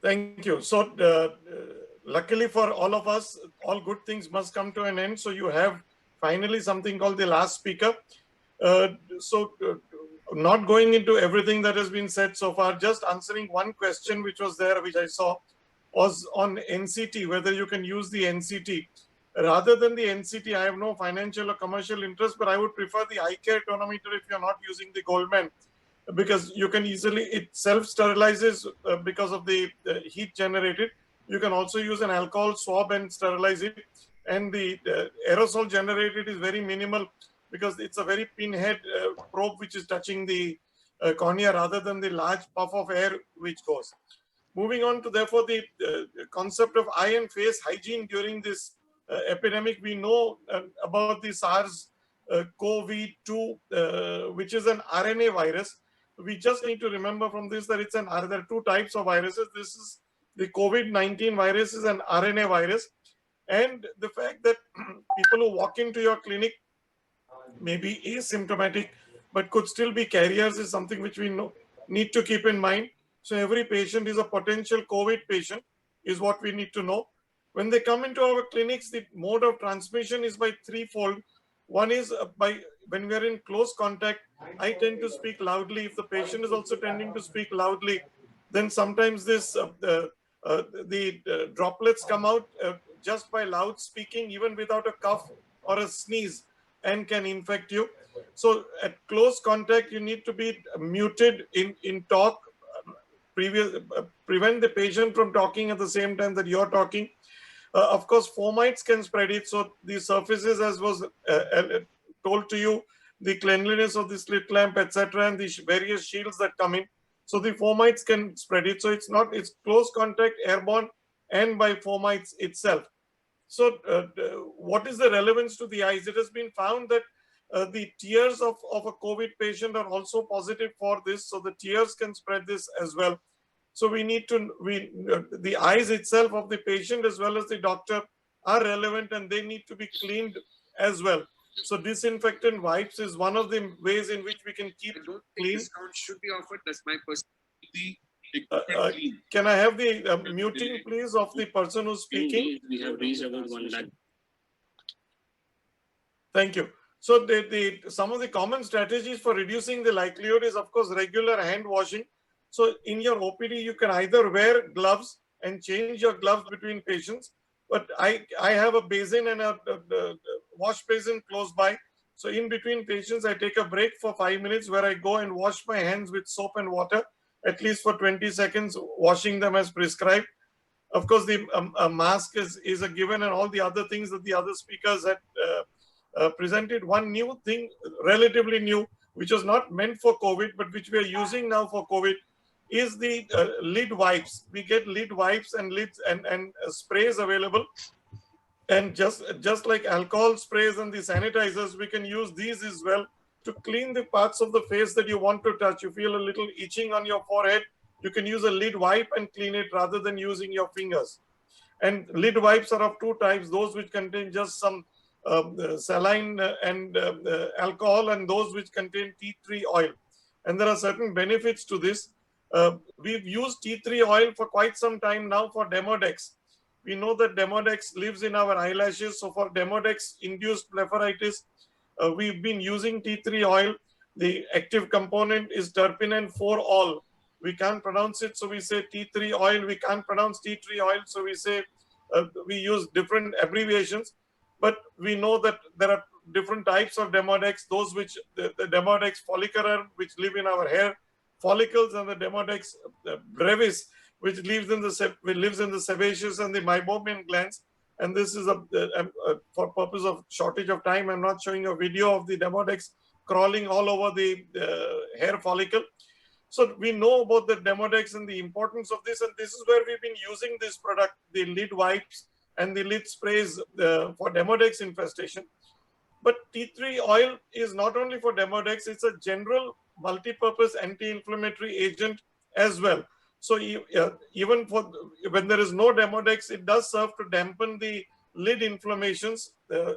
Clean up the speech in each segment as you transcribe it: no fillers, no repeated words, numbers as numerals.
Thank you. So, luckily for all of us, all good things must come to an end. So, you have finally something called the last speaker. Uh, so, not going into everything that has been said so far, just answering one question which was there, which I saw, was on NCT, whether you can use the NCT. Rather than the NCT, I have no financial or commercial interest, but I would prefer the eye care tonometer if you're not using the Goldman, because you can easily, it self sterilizes because of the heat generated. You can also use an alcohol swab and sterilize it, and the aerosol generated is very minimal because it's a very pinhead probe which is touching the cornea rather than the large puff of air which goes. Moving on to therefore the concept of eye and face hygiene during this epidemic, we know about the SARS CoV-2, which is an RNA virus. We just need to remember from this that there are two types of viruses. This is the COVID-19 virus is an RNA virus, and the fact that people who walk into your clinic may be asymptomatic but could still be carriers is something which we need to keep in mind. So every patient is a potential COVID patient is what we need to know. When they come into our clinics, the mode of transmission is by threefold. One is by when we are in close contact, I tend to speak loudly. If the patient is also tending to speak loudly, then sometimes the droplets come out just by loud speaking, even without a cough or a sneeze, and can infect you. So at close contact, you need to be muted in talk. Prevent the patient from talking at the same time that you're talking. Of course, fomites can spread it. So the surfaces, as was told to you, the cleanliness of the slit lamp, etc., and the various shields that come in. So the fomites can spread it. So it's close contact, airborne, and by fomites itself. So what is the relevance to the eyes? It has been found that the tears of a COVID patient are also positive for this. So the tears can spread this as well. So the eyes itself of the patient as well as the doctor are relevant, and they need to be cleaned as well. So disinfectant wipes is one of the ways in which we can keep clean. Discount should be offered. That's my personal. Can I have the muting, please, of the person who's speaking? We have reached about 1 lakh. Thank you. So some of the common strategies for reducing the likelihood is, of course, regular hand washing. So in your OPD, you can either wear gloves and change your gloves between patients. But I have a basin and a wash basin close by. So in between patients, I take a break for 5 minutes where I go and wash my hands with soap and water, at least for 20 seconds, washing them as prescribed. Of course, the mask is a given, and all the other things that the other speakers had presented. One new thing, relatively new, which was not meant for COVID, but which we are using now for COVID, is the lid wipes. We get lid wipes and lids and sprays available. And just like alcohol sprays and the sanitizers, we can use these as well to clean the parts of the face that you want to touch. You feel a little itching on your forehead, you can use a lid wipe and clean it rather than using your fingers. And lid wipes are of two types: those which contain just some saline and alcohol, and those which contain tea tree oil. And there are certain benefits to this. We've used tea tree oil for quite some time now for Demodex. We know that Demodex lives in our eyelashes. So for Demodex induced blepharitis, we've been using tea tree oil. The active component is terpenen 4-ol. We can't pronounce it, so we say tea tree oil. We can't pronounce tea tree oil, so we say we use different abbreviations. But we know that there are different types of Demodex, those which the Demodex follicular, which live in our hair follicles, and the Demodex brevis, which lives in the sebaceous and the meibomian glands. And this is for purpose of shortage of time, I'm not showing a video of the Demodex crawling all over the hair follicle. So we know about the Demodex and the importance of this, and this is where we've been using this product, the lid wipes and the lid sprays for Demodex infestation. But tea tree oil is not only for Demodex, it's a general multi-purpose anti-inflammatory agent as well. So even for when there is no Demodex, it does serve to dampen the lid inflammations,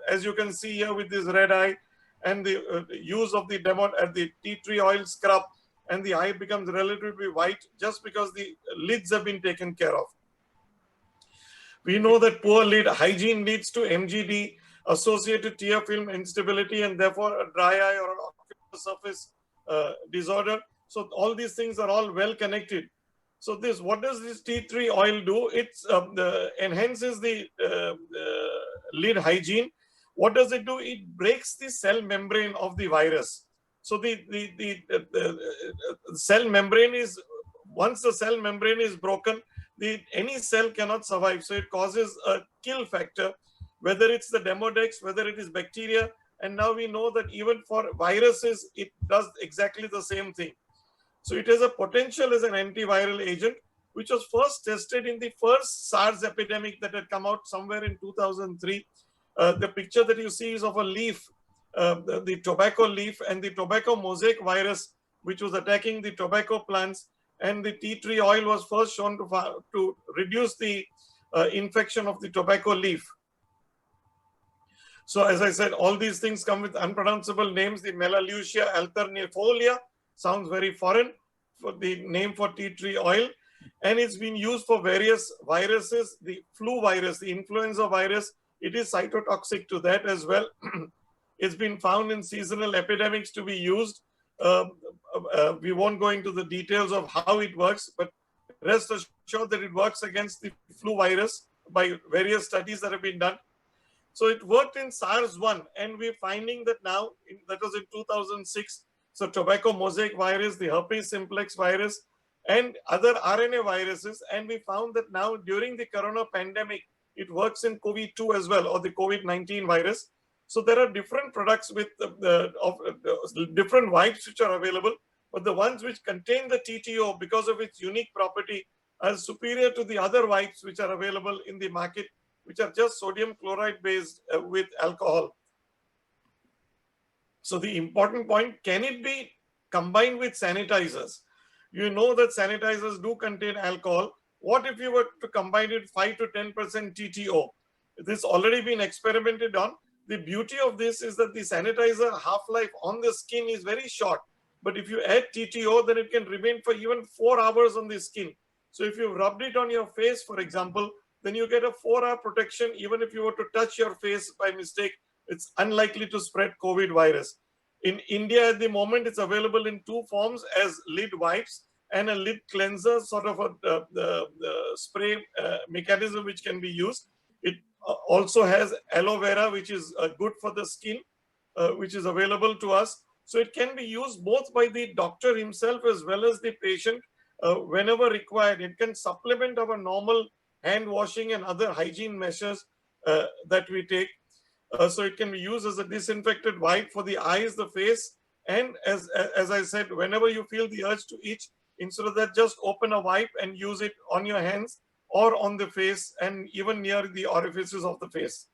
as you can see here with this red eye, and the use of the tea tree oil scrub and the eye becomes relatively white just because the lids have been taken care of. We know that poor lid hygiene leads to MGD, associated tear film instability, and therefore a dry eye or an ocular surface disorder. So all these things are all well connected. So what does this tea tree oil do? It enhances the lid hygiene. What does it do? It breaks the cell membrane of the virus. So the cell membrane is, once the cell membrane is broken, any cell cannot survive. So it causes a kill factor, whether it's the Demodex, whether it is bacteria. And now we know that even for viruses, it does exactly the same thing. So it has a potential as an antiviral agent, which was first tested in the first SARS epidemic that had come out somewhere in 2003. The picture that you see is of a leaf, the tobacco leaf, and the tobacco mosaic virus, which was attacking the tobacco plants. And the tea tree oil was first shown to reduce the infection of the tobacco leaf. So as I said, all these things come with unpronounceable names. The Melaleuca alternifolia sounds very foreign for the name for tea tree oil. And it's been used for various viruses. The flu virus, the influenza virus, it is cytotoxic to that as well. It's been found in seasonal epidemics to be used. We won't go into the details of how it works, but rest assured that it works against the flu virus by various studies that have been done. So it worked in SARS-1, and we're finding that now, that was in 2006, so tobacco mosaic virus, the herpes simplex virus, and other RNA viruses. And we found that now during the corona pandemic, it works in COVID-2 as well, or the COVID-19 virus. So there are different products with different wipes which are available, but the ones which contain the TTO, because of its unique property, are superior to the other wipes which are available in the market, which are just sodium chloride based with alcohol. So the important point, can it be combined with sanitizers? You know that sanitizers do contain alcohol. What if you were to combine it 5 to 10% TTO? This has already been experimented on. The beauty of this is that the sanitizer half-life on the skin is very short. But if you add TTO, then it can remain for even 4 hours on the skin. So if you rubbed it on your face, for example, then you get a 4-hour protection. Even if you were to touch your face by mistake, it's unlikely to spread COVID virus. In India at the moment, it's available in 2 forms as lid wipes and a lid cleanser, sort of a spray mechanism which can be used. It also has aloe vera, which is good for the skin, which is available to us. So it can be used both by the doctor himself as well as the patient whenever required. It can supplement our normal hand washing and other hygiene measures that we take. So it can be used as a disinfectant wipe for the eyes, the face, and as I said, whenever you feel the urge to itch, instead of that, just open a wipe and use it on your hands or on the face and even near the orifices of the face.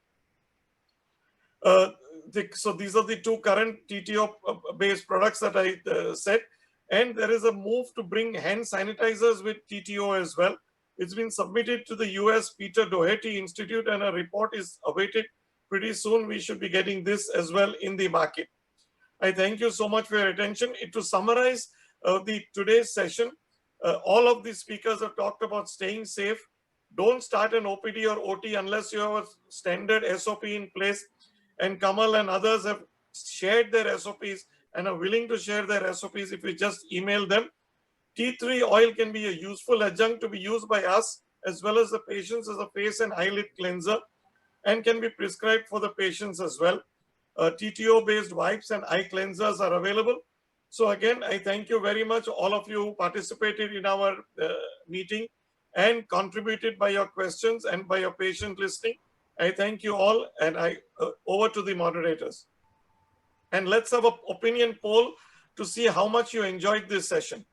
So these are the 2 current TTO based products that I said. And there is a move to bring hand sanitizers with TTO as well. It's been submitted to the US Peter Doherty Institute, and a report is awaited pretty soon. We should be getting this as well in the market. I thank you so much for your attention. To summarize today's session, all of the speakers have talked about staying safe. Don't start an OPD or OT unless you have a standard SOP in place. And Kamal and others have shared their SOPs and are willing to share their SOPs if we just email them. Tea tree oil can be a useful adjunct to be used by us as well as the patients as a face and eyelid cleanser, and can be prescribed for the patients as well. TTO based wipes and eye cleansers are available. So again, I thank you very much, all of you who participated in our meeting and contributed by your questions and by your patient listening. I thank you all, and over to the moderators. And let's have an opinion poll to see how much you enjoyed this session.